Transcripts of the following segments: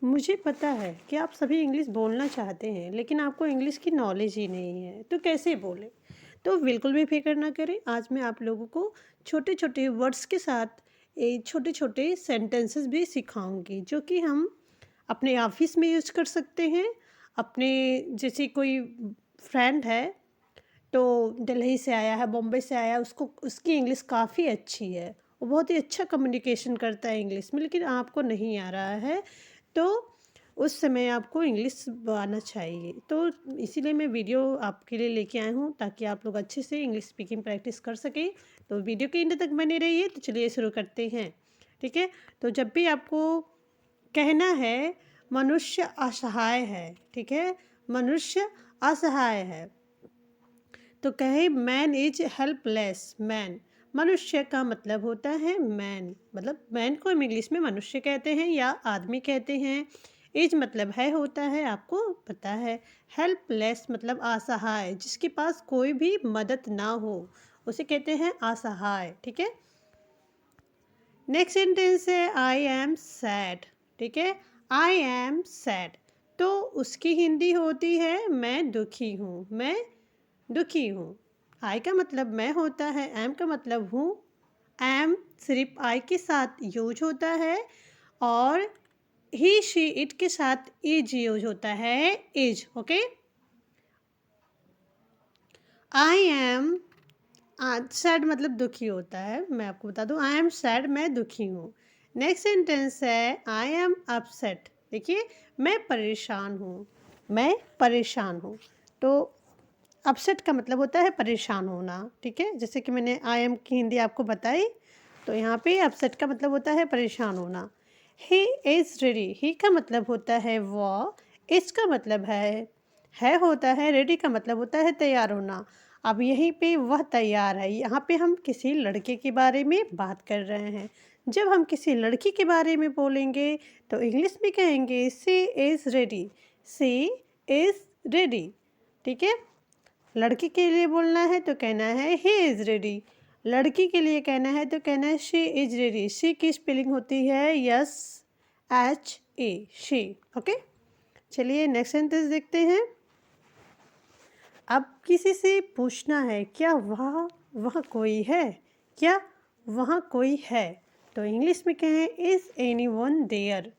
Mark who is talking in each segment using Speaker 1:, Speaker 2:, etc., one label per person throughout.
Speaker 1: मुझे पता है कि आप सभी इंग्लिश बोलना चाहते हैं, लेकिन आपको इंग्लिश की नॉलेज ही नहीं है, तो कैसे बोलें? तो बिल्कुल भी फ़िक्र ना करें, आज मैं आप लोगों को छोटे-छोटे वर्ड्स के साथ छोटे-छोटे सेंटेंसेस भी सिखाऊँगी, जो कि हम अपने ऑफ़िस में यूज़ कर सकते हैं। अपने जैसे कोई फ्रेंड है, तो दिल्ली से आया है, बॉम्बे से आया है, उसको उसकी इंग्लिश काफ़ी अच्छी है। वो बहुत ही अच्छा कम्युनिकेशन करता है इंग्लिश में, लेकिन आपको नहीं आ रहा है, तो उस समय आपको इंग्लिश आना चाहिए। तो इसीलिए मैं वीडियो आपके लिए लेके आई हूँ, ताकि आप लोग अच्छे से इंग्लिश स्पीकिंग प्रैक्टिस कर सकें। तो वीडियो के एंड तक बने रहिए। तो चलिए शुरू करते हैं, ठीक है? तो जब भी आपको कहना है मनुष्य असहाय है, ठीक है? मनुष्य असहाय है, तो कहे मैन इज हेल्पलेस। मैन, मनुष्य का मतलब होता है मैन, मतलब मैन को हम इंग्लिश में मनुष्य कहते हैं या आदमी कहते हैं। इज मतलब है, होता है, आपको पता है। हेल्पलेस मतलब असहाय, जिसके पास कोई भी मदद ना हो, उसे कहते हैं असहाय, ठीक है? नेक्स्ट सेंटेंस है आई एम सैड, ठीक है? आई एम सैड, तो उसकी हिंदी होती है मैं दुखी हूँ, मैं दुखी हूँ। आई का मतलब मैं होता है, एम का मतलब हूँ। एम सिर्फ आई के साथ यूज होता है, और ही शी इट के साथ इज यूज होता है, is, okay? I am sad मतलब दुखी होता है, मैं आपको बता दूं, आई एम सैड, मैं दुखी हूँ। नेक्स्ट सेंटेंस है आई एम अपसेट, देखिए, मैं परेशान हूँ, मैं परेशान हूँ। तो अपसेट का मतलब होता है परेशान होना, ठीक है? जैसे कि मैंने आई एम की हिंदी आपको बताई, तो यहाँ पे अपसेट का मतलब होता है परेशान होना। ही इज़ रेडी, ही का मतलब होता है वह, इज का मतलब है होता है, रेडी का मतलब होता है तैयार होना। अब यहीं पे वह तैयार है, यहाँ पे हम किसी लड़के के बारे में बात कर रहे हैं। जब हम किसी लड़की के बारे में बोलेंगे, तो इंग्लिश में कहेंगे she is ready, she is ready, ठीक है? लड़की के लिए बोलना है तो कहना है ही इज़ रेडी, लड़की के लिए कहना है तो कहना है शी इज़ रेडी। शी की स्पेलिंग होती है yes H A, she, okay? चलिए नेक्स्ट सेंटेंस देखते हैं। अब किसी से पूछना है क्या वह कोई है, क्या वहाँ कोई है, तो इंग्लिश में कहें इज़ एनी वन देयर,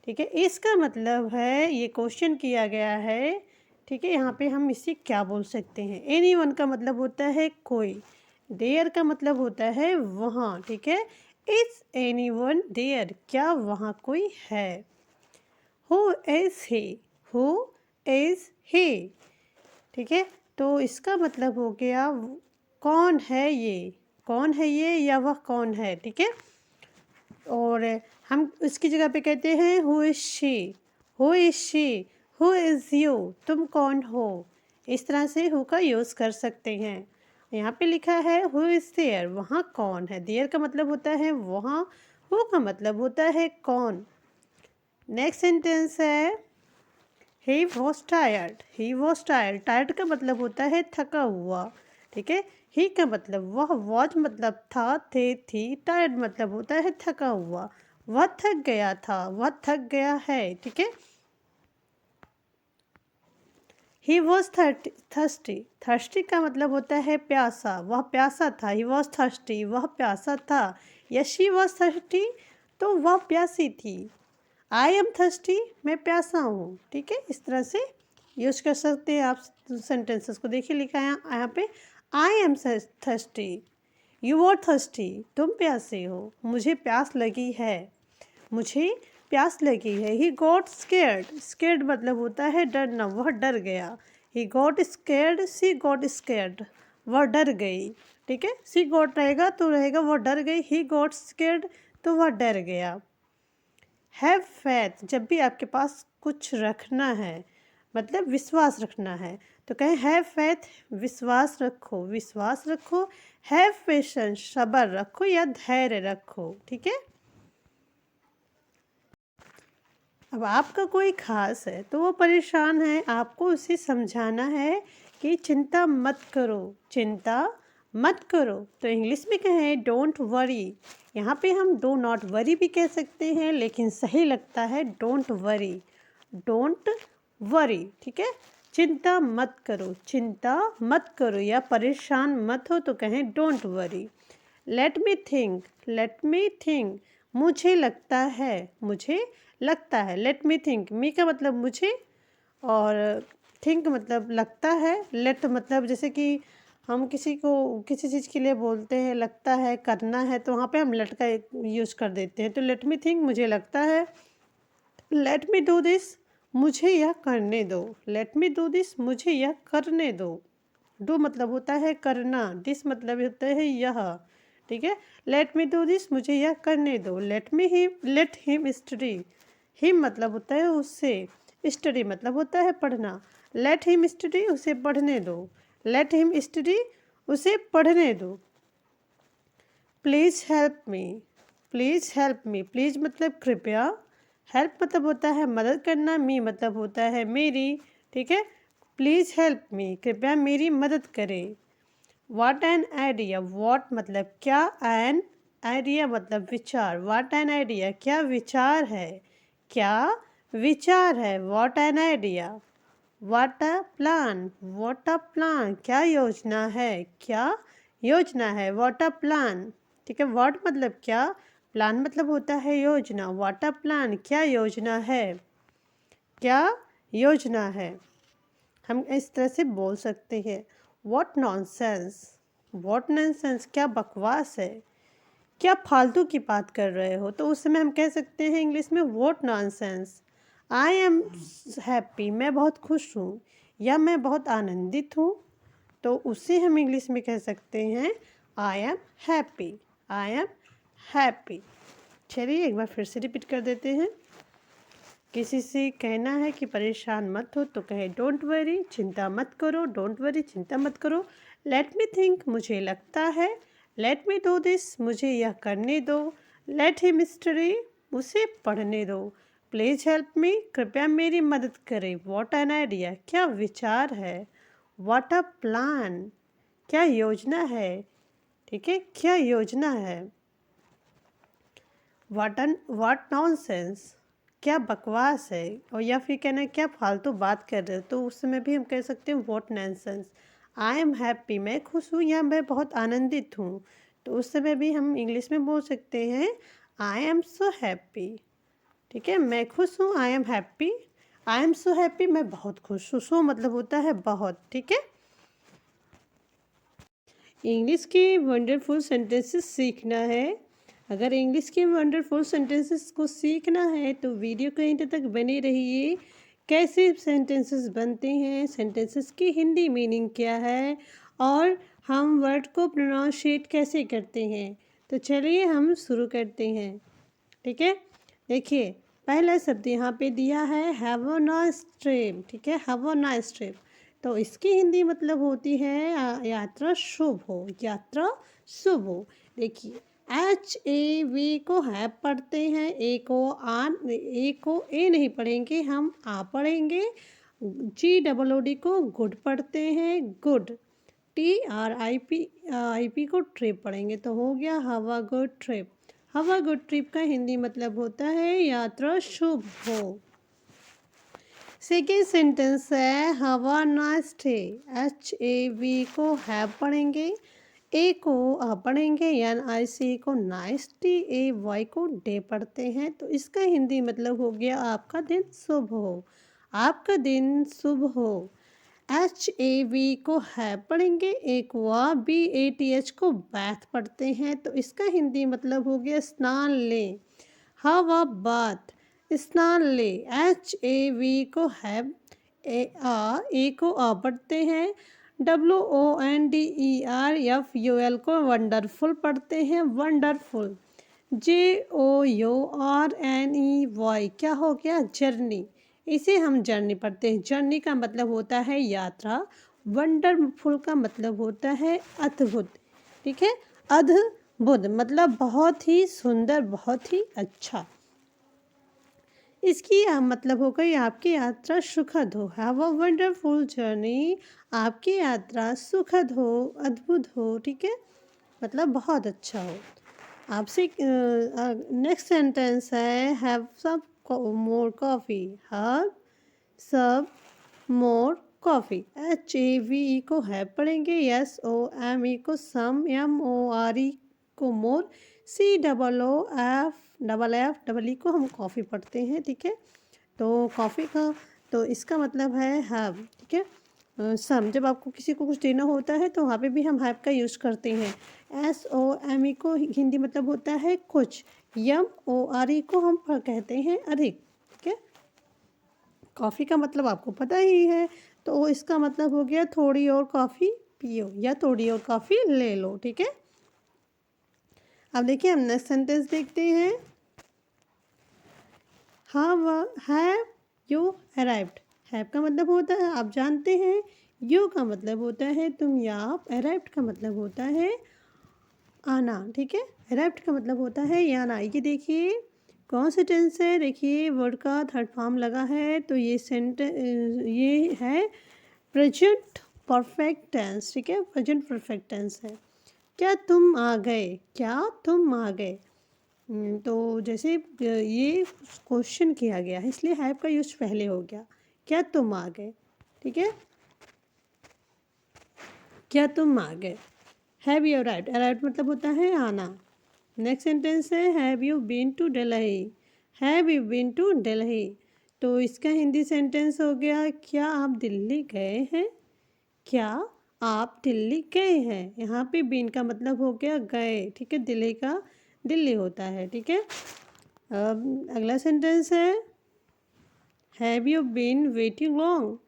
Speaker 1: ठीक है? इसका मतलब है ये क्वेश्चन किया गया है, ठीक है? यहाँ पे हम इसे क्या बोल सकते हैं? एनी वन का मतलब होता है कोई, देयर का मतलब होता है वहाँ, ठीक है? इज़ एनी वन देयर, क्या वहाँ कोई है? Who is he, who is he, ठीक है? तो इसका मतलब हो गया कौन है ये, कौन है ये या वह कौन है, ठीक है? और हम उसकी जगह पे कहते हैं who is she, who is she, who is you, तुम कौन हो। इस तरह से हु का यूज़ कर सकते हैं। यहाँ पे लिखा है हु इज़ देयर, वहाँ कौन है। देयर का मतलब होता है वहाँ, हु का मतलब होता है कौन। नेक्स्ट सेंटेंस है he was tired, he was tired, tired का मतलब होता है थका हुआ, ठीक है? ही का मतलब वह, वॉज मतलब था, थे, थी, टायर्ड मतलब होता है थका हुआ, वह थक गया था, वह थक गया है, ठीक है? ही वॉज थर्स्टी, थर्स्टी का मतलब होता है प्यासा, वह प्यासा था। ही वॉज थर्स्टी, वह प्यासा था। या शी वॉज थर्स्टी, तो वह प्यासी थी। आई एम थर्स्टी, मैं प्यासा हूँ, ठीक है? इस तरह से यूज कर सकते हैं आप सेंटेंसेस को। देखिए लिखा है यहाँ पे I am thirsty, you are thirsty, तुम प्यासे हो, मुझे प्यास लगी है, मुझे प्यास लगी है। ही गॉट स्केर्ड, स्केर्ड मतलब होता है डरना, वह डर गया। He got scared, she got scared, वह डर गई, ठीक है? सी गॉट रहेगा तो रहेगा वह डर गई, ही गॉट स्केर्ड तो वह डर गया। हैव फैथ, जब भी आपके पास कुछ रखना है, मतलब विश्वास रखना है, तो कहें हैव फैथ, विश्वास रखो, विश्वास रखो। हैव पेशेंस, सब्र रखो या धैर्य रखो, ठीक है? अब आपका कोई खास है तो वो परेशान है, आपको उसे समझाना है कि चिंता मत करो, चिंता मत करो। तो इंग्लिश में कहें डोंट वरी। यहाँ पे हम डू नॉट वरी भी कह सकते हैं, लेकिन सही लगता है डोंट वरी। डोंट वरी, ठीक है। चिंता मत करो, चिंता मत करो या परेशान मत हो तो कहें don't worry. Let me think, let me think, मुझे लगता है, मुझे लगता है। लेट मी थिंक, मी का मतलब मुझे और थिंक मतलब लगता है। लेट मतलब जैसे कि हम किसी को किसी चीज़ के लिए बोलते हैं लगता है, करना है, तो वहाँ पे हम लेट का यूज़ कर देते हैं। तो लेट मी थिंक, मुझे लगता है। लेट मी डू दिस, मुझे यह करने दो। लेट मी डू दिस, मुझे यह करने दो। डू मतलब होता है करना, दिस मतलब होता है यह, ठीक है। लेट मी डू दिस, मुझे यह करने दो। Let him study. हिम मतलब होता है उससे, स्टडी मतलब होता है पढ़ना। लेट हिम स्टडी, उसे पढ़ने दो। लेट हिम स्टडी, उसे पढ़ने दो। Please help me, please help me, please मतलब कृपया, हेल्प मतलब होता है मदद करना, मी मतलब होता है मेरी, ठीक है। प्लीज़ हेल्प मी, कृपया मेरी मदद करें। व्हाट एन आइडिया, व्हाट मतलब क्या, एन आइडिया मतलब विचार। व्हाट एन आइडिया, क्या विचार है, क्या विचार है। What an idea. What a plan, what a plan, क्या योजना है, क्या योजना है। व्हाट अ प्लान, ठीक है। व्हाट मतलब क्या, प्लान मतलब होता है योजना। व्हाट अ प्लान, क्या योजना है, क्या योजना है। हम इस तरह से बोल सकते हैं। व्हाट नॉनसेंस, व्हाट नॉनसेंस, क्या बकवास है, क्या फालतू की बात कर रहे हो। तो उस समय हम कह सकते हैं इंग्लिश में what nonsense. I am happy, मैं बहुत खुश हूँ या मैं बहुत आनंदित हूँ, तो उसे हम इंग्लिश में कह सकते हैं I am happy, I am happy. चलिए एक बार फिर से रिपीट कर देते हैं। किसी से कहना है कि परेशान मत हो तो कहे डोंट वरी, चिंता मत करो। डोंट वरी, चिंता मत करो। लेट मी थिंक, मुझे लगता है। लेट मी डू दिस, मुझे यह करने दो। लेट हिम स्टडी, उसे पढ़ने दो। प्लीज़ हेल्प मी, कृपया मेरी मदद करें। व्हाट एन आइडिया, क्या विचार है। व्हाट अ प्लान, क्या योजना है, ठीक है, क्या योजना है। व्हाट नॉनसेंस, क्या बकवास है। और या फिर कहना है क्या फालतू बात कर रहे हो, तो उस समय भी हम कह सकते हैं what nonsense. I am happy, मैं खुश हूँ या मैं बहुत आनंदित हूँ, तो उस समय भी हम इंग्लिश में बोल सकते हैं आई एम सो हैप्पी, ठीक है। मैं खुश हूँ, I am happy. I am so happy, मैं बहुत खुश हूँ। सो मतलब होता है बहुत, ठीक है। इंग्लिश के वंडरफुल सेंटेंसेस सीखना है। अगर इंग्लिश के वंडरफुल सेंटेंसेस को सीखना है तो वीडियो को अंत तक बने रहिए। कैसे सेंटेंसेस बनते हैं, सेंटेंसेस की हिंदी मीनिंग क्या है, और हम वर्ड को प्रोनाउंशिएट कैसे करते हैं। तो चलिए हम शुरू करते हैं, ठीक है। देखिए पहला शब्द यहाँ पे दिया है हैव अ नाइस ट्रिप, ठीक है। हैव अ नाइस ट्रिप, तो इसकी हिंदी मतलब होती है यात्रा शुभ हो, यात्रा शुभ हो। देखिए HAV को हैव पढ़ते हैं, ए को ए नहीं पढ़ेंगे, हम आ पढ़ेंगे। GOOD को गुड पढ़ते हैं, गुड। TRIP को ट्रिप पढ़ेंगे, तो हो गया have a good trip. Have a good trip का हिंदी मतलब होता है यात्रा शुभ हो। सेकेंड सेंटेंस है have a nice day. HAV को हैव पढ़ेंगे, ए को आ पढ़ेंगे, NIC को नाइस, DAY को डे पढ़ते हैं, तो इसका हिंदी मतलब हो गया आपका दिन शुभ हो, आपका दिन शुभ हो। HAV को हैव पढ़ेंगे, एक वा BATH को बैथ पढ़ते हैं, तो इसका हिंदी मतलब हो गया स्नान लें, हैव अ बाथ, स्नान ले। HAV को हैव, ए को आ पढ़ते हैं, WONDERFUL को वंडरफुल पढ़ते हैं, वंडरफुल। JOURNEY क्या हो गया, जर्नी, इसे हम जर्नी पढ़ते हैं। जर्नी का मतलब होता है यात्रा, वंडरफुल का मतलब होता है अद्भुत, ठीक है। अद्भुत मतलब बहुत ही सुंदर, बहुत ही अच्छा। इसकी मतलब हो गई आपकी यात्रा सुखद हो। हैव अ वंडरफुल जर्नी, आपकी यात्रा सुखद हो, अद्भुत हो, ठीक है, मतलब बहुत अच्छा हो। आपसे नेक्स्ट सेंटेंस है have some more coffee. Have some more coffee. HAVE को हैव पढ़ेंगे, SOME को सम, MORE को मोर, COOFFEE को हम कॉफ़ी पढ़ते हैं, ठीक है। तो कॉफ़ी का तो इसका मतलब है हैव, ठीक है। सम जब आपको किसी को कुछ देना होता है तो वहाँ पे भी हम हैव का यूज़ करते हैं। SOME को हिंदी मतलब होता है कुछ, MORE को हम कहते हैं अधिक, ठीक है। कॉफ़ी का मतलब आपको पता ही है, तो इसका मतलब हो गया थोड़ी और कॉफ़ी पियो या थोड़ी और कॉफ़ी ले लो, ठीक है। अब देखिए हम नेक्स्ट सेंटेंस देखते हैं। Have you arrived. हैव का मतलब होता है आप जानते हैं, यू का मतलब होता है तुम या आप, अराइव्ड का मतलब होता है आना, ठीक है। अराइव्ड का मतलब होता है या आना। ये देखिए कौन सा टेंस है, देखिए वर्ड का थर्ड फॉर्म लगा है, तो ये है प्रेजेंट परफेक्ट टेंस, ठीक है, प्रेजेंट परफेक्ट टेंस है। क्या तुम आ गए, क्या तुम आ गए। तो जैसे ये क्वेश्चन किया गया है इसलिए हैव का यूज पहले हो गया। क्या तुम आ गए, ठीक है, क्या तुम आ गए। हैव यू अराइव्ड, अराइव्ड मतलब होता है आना। नेक्स्ट सेंटेंस है have you been to Delhi. Have you been to Delhi, तो इसका हिंदी सेंटेंस हो गया क्या आप दिल्ली गए हैं। क्या आप दिल्ली गए हैं। यहाँ पे बीन का मतलब हो गया गए, ठीक है, दिल्ली का दिल्ली होता है, ठीक है। अब अगला सेंटेंस है have you been waiting long.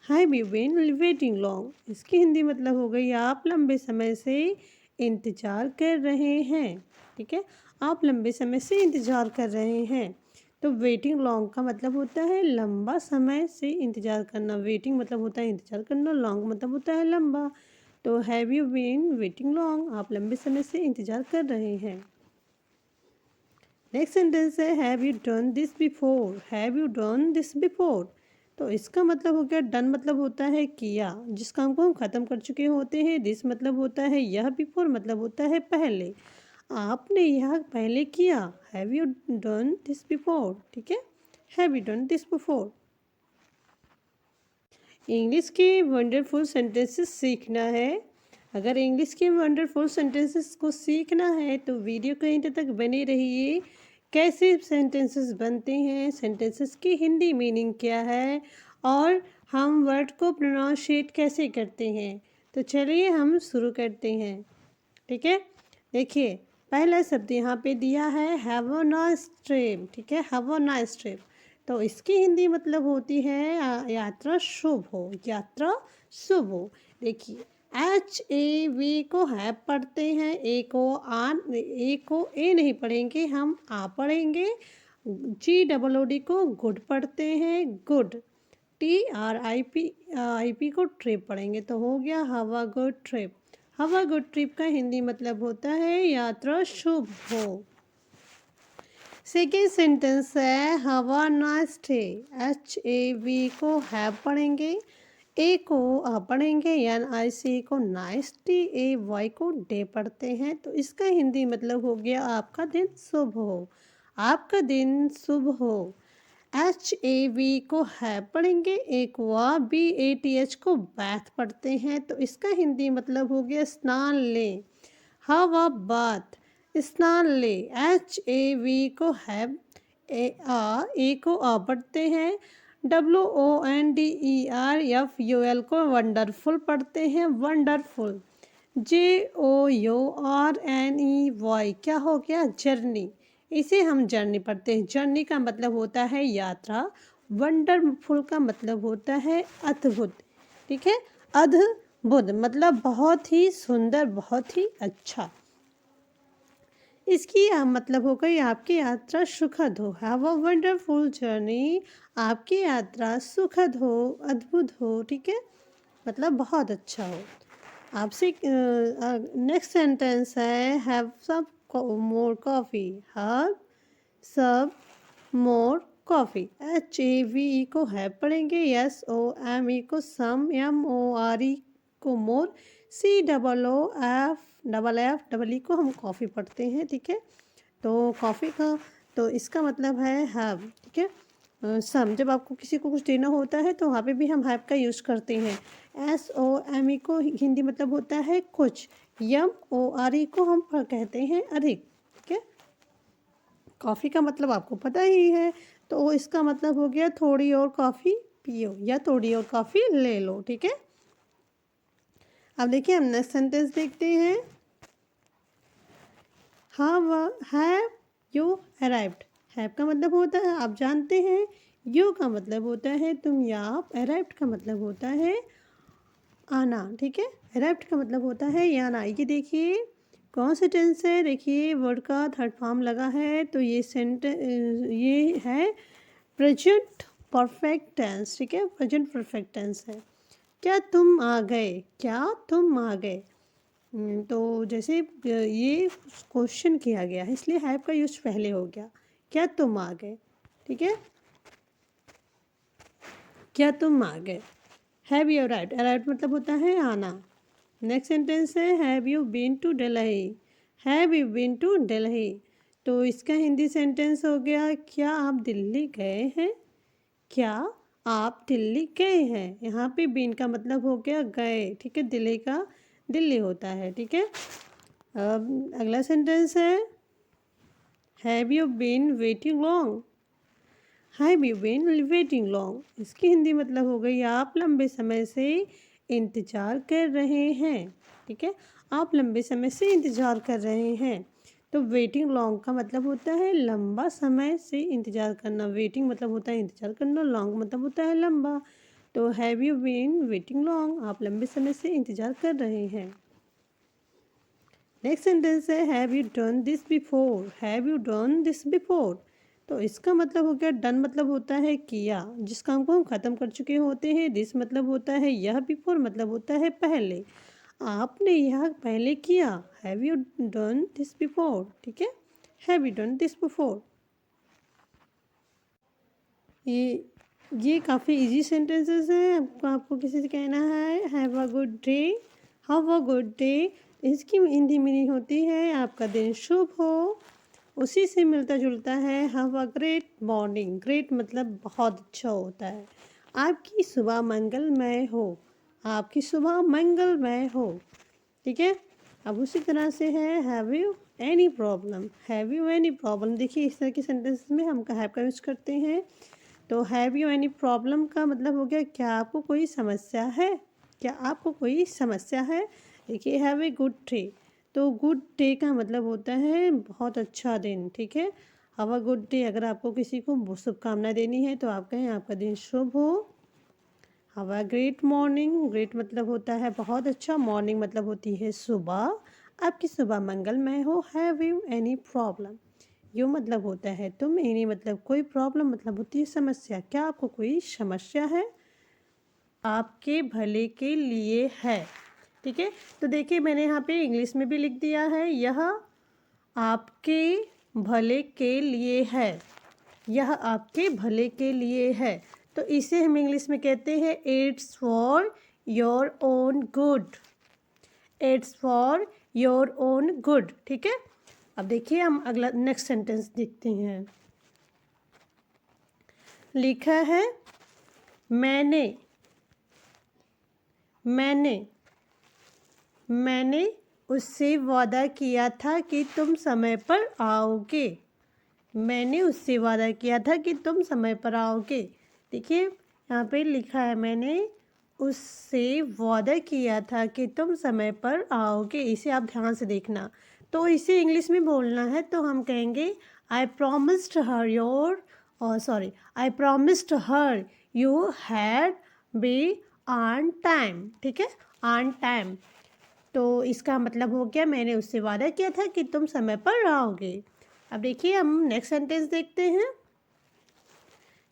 Speaker 1: Have you been waiting long, इसकी हिंदी मतलब हो गई आप लंबे समय से इंतज़ार कर रहे हैं, ठीक है, आप लंबे समय से इंतज़ार कर रहे हैं। तो वेटिंग लॉन्ग का मतलब होता है लंबा समय से इंतज़ार करना। वेटिंग मतलब होता है इंतज़ार करना, लॉन्ग मतलब होता है लंबा। तो have you been waiting long, आप लंबे समय से इंतज़ार कर रहे हैं। नेक्स्ट सेंटेंस है have you done this before. Have you done this before, तो इसका मतलब हो गया डन मतलब होता है किया, जिस काम को हम ख़त्म कर चुके होते हैं। दिस मतलब होता है यह, बिफोर मतलब होता है पहले, आपने यह पहले किया। Have you done this before, ठीक है, have you done this before. English के वंडरफुल सेंटेंसेस सीखना है। अगर इंग्लिश के वंडरफुल सेंटेंसेस को सीखना है तो वीडियो के अंत तक बने रहिए। कैसे सेंटेंसेस बनते हैं, सेंटेंसेस की हिंदी मीनिंग क्या है, और हम वर्ड को प्रोनाउंशिएट कैसे करते हैं। तो चलिए हम शुरू करते हैं, ठीक है। देखिए पहला शब्द यहाँ पे दिया है हैव अ नाइस ट्रिप, ठीक है, हैव अ नाइस ट्रिप, तो इसकी हिंदी मतलब होती है यात्रा शुभ हो, यात्रा शुभ हो। देखिए HAV को हैव पढ़ते हैं, ए को ए नहीं पढ़ेंगे, हम आ पढ़ेंगे। GOOD को गुड पढ़ते हैं, गुड। TRIP को ट्रिप पढ़ेंगे, तो हो गया हवा गुड ट्रिप। हवा गुड ट्रिप का हिंदी मतलब होता है यात्रा शुभ हो। सेकेंड सेंटेंस है हवा नाइस डे। HAV को हैव पढ़ेंगे, ए को पढ़ेंगे, NIC को नाइस, DAY को डे पढ़ते हैं, तो इसका हिंदी मतलब हो गया आपका दिन शुभ हो, आपका दिन शुभ हो। HAV को हैव पढ़ेंगे, एक वा, BATH को बैथ पढ़ते हैं, तो इसका हिंदी मतलब हो गया स्नान लें, हवा बाथ, स्नान ले। HAV को हैव, ए को पढ़ते हैं, WONDERFUL को वंडरफुल पढ़ते हैं, वंडरफुल। JOURNEY क्या हो गया जर्नी, इसे हम जर्नी पढ़ते हैं। जर्नी का मतलब होता है यात्रा, वंडरफुल का मतलब होता है अद्भुत, ठीक है, अद्भुत मतलब बहुत ही सुंदर, बहुत ही अच्छा। इसकी मतलब हो गई आपकी यात्रा सुखद हो। हैव अ वंडरफुल जर्नी, आपकी यात्रा सुखद हो, अद्भुत हो, ठीक है, मतलब बहुत अच्छा हो। आपसे नेक्स्ट सेंटेंस है have some more coffee. Have some more coffee. HAVE को हैव पढ़ेंगे, SOME को सम, MORE को मोर, COOFFEE को हम कॉफ़ी पढ़ते हैं, ठीक है। तो कॉफ़ी का तो इसका मतलब है हैव, ठीक है। सम जब आपको किसी को कुछ देना होता है तो वहाँ पे भी हम हैव का यूज़ करते हैं। SOME को हिंदी मतलब होता है कुछ, MORE को हम कहते हैं अधिक, ठीक है। कॉफ़ी का मतलब आपको पता ही है, तो इसका मतलब हो गया थोड़ी और कॉफ़ी पियो या थोड़ी और कॉफ़ी ले लो, ठीक है। अब देखिए हम नेक्स्ट सेंटेंस देखते हैं। Have you arrived. हैव का मतलब होता है आप जानते हैं, यू का मतलब होता है तुम या आप, अराइव्ड का मतलब होता है आना, ठीक है। अराइव्ड का मतलब होता है या आना। ये देखिए कौन सा टेंस है, देखिए वर्ड का थर्ड फॉर्म लगा है, तो ये है प्रेजेंट परफेक्ट टेंस, ठीक है। प्रेजेंट परफेक्ट टेंस है। क्या तुम आ गए, क्या तुम आ गए। तो जैसे ये क्वेश्चन किया गया है इसलिए हैव का यूज पहले हो गया। क्या तुम आ गए, ठीक है। क्या तुम आ गए। Have you arrived. अराइव्ड मतलब होता है आना। नेक्स्ट सेंटेंस है have you been to Delhi. Have you been to Delhi. तो इसका हिंदी सेंटेंस हो गया क्या आप दिल्ली गए हैं। क्या आप दिल्ली गए हैं। यहाँ पे बीन का मतलब हो गया गए, ठीक है। दिल्ली का दिल्ली होता है, ठीक है। अब अगला सेंटेंस है have you been waiting long. Have you been waiting long. इसकी हिंदी मतलब हो गई आप लंबे समय से इंतज़ार कर रहे हैं, ठीक है। आप लंबे समय से इंतज़ार कर रहे हैं। तो वेटिंग लॉन्ग का मतलब होता है लंबा समय से इंतज़ार करना। वेटिंग मतलब होता है इंतज़ार करना, लॉन्ग मतलब होता है लंबा। तो have you been waiting long, आप लंबे समय से इंतज़ार कर रहे हैं। नेक्स्ट सेंटेंस है have you done this before. Have you done this before. तो इसका मतलब हो गया डन मतलब होता है किया, जिस काम को हम ख़त्म कर चुके होते हैं। दिस मतलब होता है यह, बिफोर मतलब होता है पहले। आपने यह पहले किया। Have you done this before, ठीक है। Have you done this before. ये काफ़ी इजी सेंटेंसेस हैं। आपको किसी से कहना है have a good day, have a good day. इसकी हिंदी मीनिंग होती है आपका दिन शुभ हो। उसी से मिलता जुलता है have a great morning. Great मतलब बहुत अच्छा होता है। आपकी सुबह मंगलमय हो, आपकी सुबह मंगलमय हो, ठीक है। अब उसी तरह से है have you any problem. Have you any problem, देखिए इस तरह के सेंटेंस में हम हैव का यूज़ करते हैं। तो हैव यू एनी प्रॉब्लम का मतलब हो गया क्या आपको कोई समस्या है। क्या आपको कोई समस्या है। देखिए हैव ए गुड डे। तो गुड डे का मतलब होता है बहुत अच्छा दिन, ठीक है। हैव अ गुड डे अगर आपको किसी को शुभकामना देनी है तो आप कहें आपका दिन शुभ हो। Have a great morning. Great मतलब होता है बहुत अच्छा, मॉर्निंग मतलब होती है सुबह। आपकी सुबह मंगलमय हो। Have you any problem. You मतलब होता है तुम, एनी मतलब कोई, प्रॉब्लम मतलब होती है समस्या। क्या आपको कोई समस्या है। आपके भले के लिए है, ठीक है। तो देखिए मैंने यहाँ पे इंग्लिश में भी लिख दिया है यह आपके भले के लिए है। यह आपके भले के लिए है। तो इसे हम इंग्लिश में कहते हैं it's for your own good. It's for your own good, ठीक है। अब देखिए हम अगला नेक्स्ट सेंटेंस देखते हैं। लिखा है मैंने मैंने मैंने उससे वादा किया था कि तुम समय पर आओगे। मैंने उससे वादा किया था कि तुम समय पर आओगे। देखिए यहाँ पे लिखा है मैंने उससे वादा किया था कि तुम समय पर आओगे। इसे आप ध्यान से देखना। तो इसे इंग्लिश में बोलना है तो हम कहेंगे आई promised her your sorry I promised her you had be on time, ठीक है। On time. तो इसका मतलब हो गया मैंने उससे वादा किया था कि तुम समय पर आओगे। अब देखिए हम नेक्स्ट सेंटेंस देखते हैं।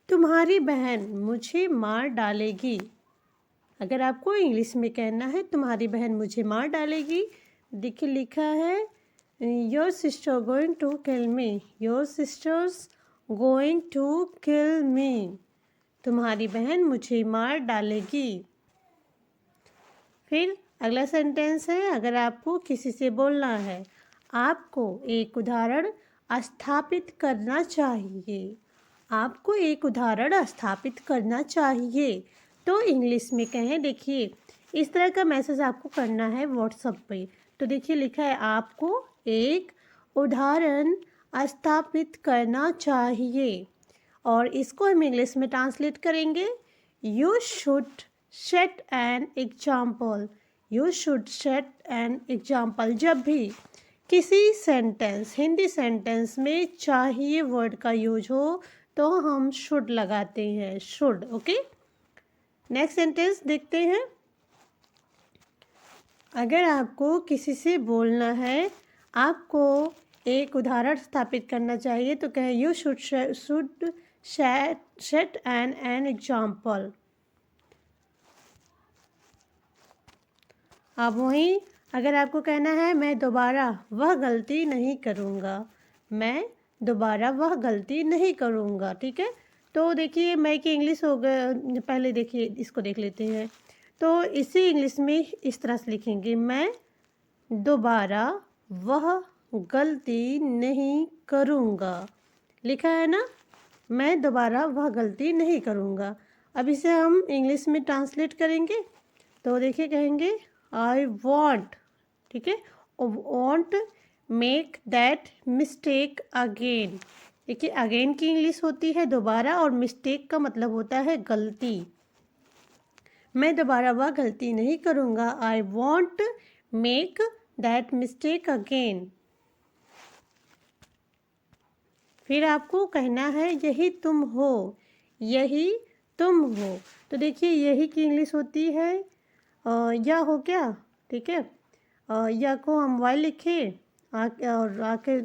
Speaker 1: तुम्हारी बहन मुझे मार डालेगी। अगर आपको इंग्लिश में कहना है तुम्हारी बहन मुझे मार डालेगी, देखिए लिखा है your sister going to kill me. Your sister's going to kill me. तुम्हारी बहन मुझे मार डालेगी। फिर अगला सेंटेंस है, अगर आपको किसी से बोलना है, आपको एक उदाहरण स्थापित करना चाहिए। आपको एक उदाहरण स्थापित करना चाहिए तो इंग्लिश में कहें। देखिए इस तरह का मैसेज आपको करना है व्हाट्सएप पे। तो देखिए लिखा है आपको एक उदाहरण स्थापित करना चाहिए, और इसको हम इंग्लिश में ट्रांसलेट करेंगे, you should set an example. You should set an example. जब भी किसी सेंटेंस, हिंदी सेंटेंस में चाहिए वर्ड का यूज हो तो हम शुड लगाते हैं, शुड। ओके, नेक्स्ट सेंटेंस देखते हैं। अगर आपको किसी से बोलना है, आपको एक उदाहरण स्थापित करना चाहिए तो कहें you should set an example. अब वहीं अगर आपको कहना है मैं दोबारा वह गलती नहीं करूँगा, मैं दोबारा वह गलती नहीं करूँगा, ठीक है। तो देखिए मैं कि इंग्लिश हो गया, पहले देखिए इसको देख लेते हैं। तो इसी इंग्लिश में इस तरह से लिखेंगे, मैं दोबारा वह गलती नहीं करूँगा। लिखा है ना, मैं दोबारा वह गलती नहीं करूँगा। अब इसे हम इंग्लिश में ट्रांसलेट करेंगे तो देखिए कहेंगे आई वॉन्ट, ठीक है, want make that mistake again. देखिए अगेन की इंग्लिश होती है दोबारा, और मिस्टेक का मतलब होता है गलती। मैं दोबारा वह गलती नहीं करूँगा, I want make that mistake again. फिर आपको कहना है यही तुम हो, यही तुम हो। तो देखिए यही की इंग्लिश होती है या हो क्या, ठीक है। या को हम वाई लिखे और आके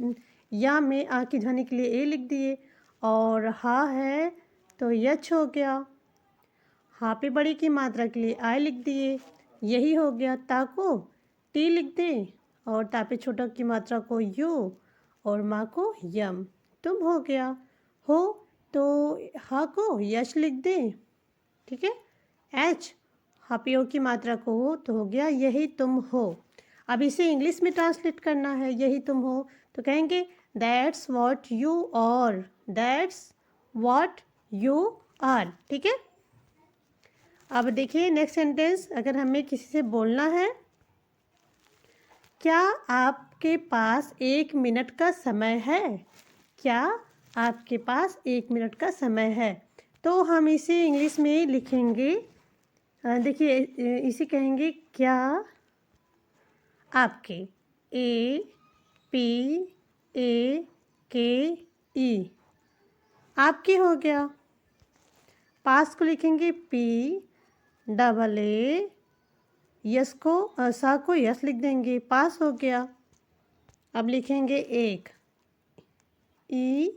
Speaker 1: या में आ की ध्वनि के लिए ए लिख दिए, और हा है तो यच हो गया। हा पे बड़ी की मात्रा के लिए आई लिख दिए, यही हो गया। ता को टी लिख दें, और ता पे छोटा की मात्रा को यू, और माँ को यम, तुम हो गया। हो तो हा को यश लिख दें, ठीक है, एच। हापियों की मात्रा को हो तो हो गया यही तुम हो। अब इसे इंग्लिश में ट्रांसलेट करना है, यही तुम हो तो कहेंगे that's what you are, that's what you are, ठीक है। अब देखिए नेक्स्ट सेंटेंस, अगर हमें किसी से बोलना है, क्या आपके पास 1 मिनट का समय है, क्या आपके पास 1 मिनट का समय है, तो हम इसे इंग्लिश में लिखेंगे। देखिए इसे कहेंगे क्या आपके, ए पी ए के ई, आपके हो गया। पास को लिखेंगे पी डबल ए, यस को सा को यस लिख देंगे, पास हो गया। अब लिखेंगे एक, ई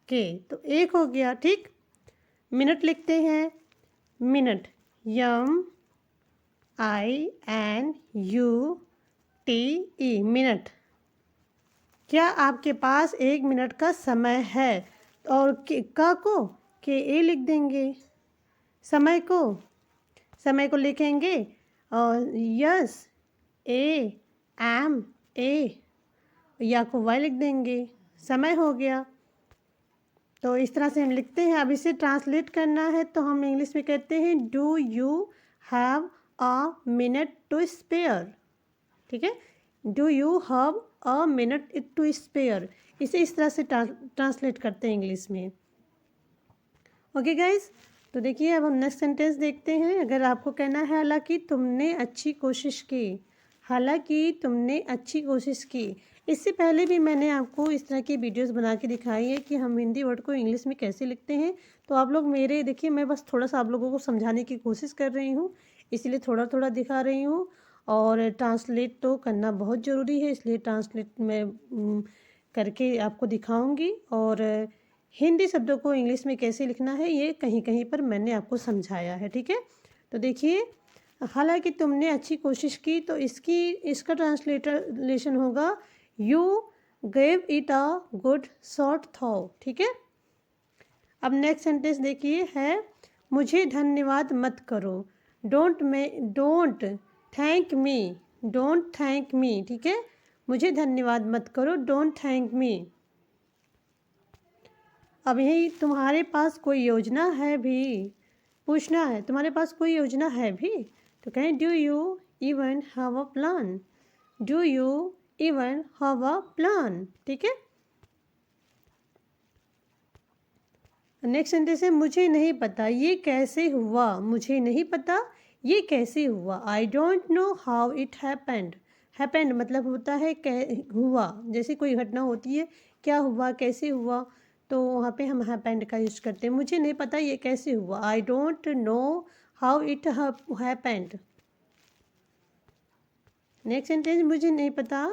Speaker 1: के, तो एक हो गया, ठीक। मिनट लिखते हैं, minute, M I N U T E, minute. क्या आपके पास 1 मिनट का समय है, और का को के ए लिख देंगे, समय को लिखेंगे और यस ए एम ए, या को वाई लिख देंगे, समय हो गया। तो इस तरह से हम लिखते हैं। अब इसे ट्रांसलेट करना है तो हम इंग्लिश में कहते हैं do you have a minute to spare, ठीक है, do you have a minute to spare. इसे इस तरह से ट्रांसलेट करते हैं इंग्लिश में। ओके गाइज, तो देखिए अब हम नेक्स्ट सेंटेंस देखते हैं। अगर आपको कहना है हालांकि तुमने अच्छी कोशिश की, हालांकि तुमने अच्छी कोशिश की। इससे पहले भी मैंने आपको इस तरह की वीडियोस बना के दिखाई है कि हम हिंदी वर्ड को इंग्लिश में कैसे लिखते हैं। तो आप लोग मेरे देखिए, मैं बस थोड़ा सा आप लोगों को समझाने की कोशिश कर रही हूँ, इसलिए थोड़ा थोड़ा दिखा रही हूँ। और ट्रांसलेट तो करना बहुत ज़रूरी है, इसलिए ट्रांसलेट मैं करके आपको दिखाऊँगी। और हिंदी शब्दों को इंग्लिश में कैसे लिखना है ये कहीं कहीं पर मैंने आपको समझाया है, ठीक है। तो देखिए हालांकि तुमने अच्छी कोशिश की, तो इसका ट्रांसलेशन होगा you gave it a good shot thaw. ठीक है। अब नेक्स्ट सेंटेंस देखिए है, मुझे धन्यवाद मत करो। Don't thank me. Don't thank me. ठीक है। मुझे धन्यवाद मत करो, डोंट थैंक मी। अब यही तुम्हारे पास कोई योजना है भी, पूछना है तुम्हारे पास कोई योजना है भी, तो कहें do you even have a plan. Do you even have a plan. ठीक है। नेक्स्ट सेंटेंस है, मुझे नहीं पता ये कैसे हुआ। मुझे नहीं पता ये कैसे हुआ। I don't know how it happened. Happened मतलब होता है हुआ, जैसे कोई घटना होती है, क्या हुआ, कैसे हुआ, तो वहाँ पे हम हैपेंड का यूज करते हैं। मुझे नहीं पता ये कैसे हुआ। I don't know how it happened. Next sentence, मुझे नहीं पता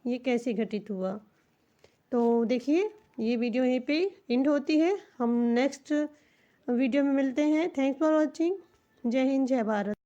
Speaker 1: ये कैसे घटित हुआ। तो देखिए ये वीडियो यहीं पे एंड होती है। हम नेक्स्ट वीडियो में मिलते हैं। Thanks for watching. जय हिंद, जय भारत।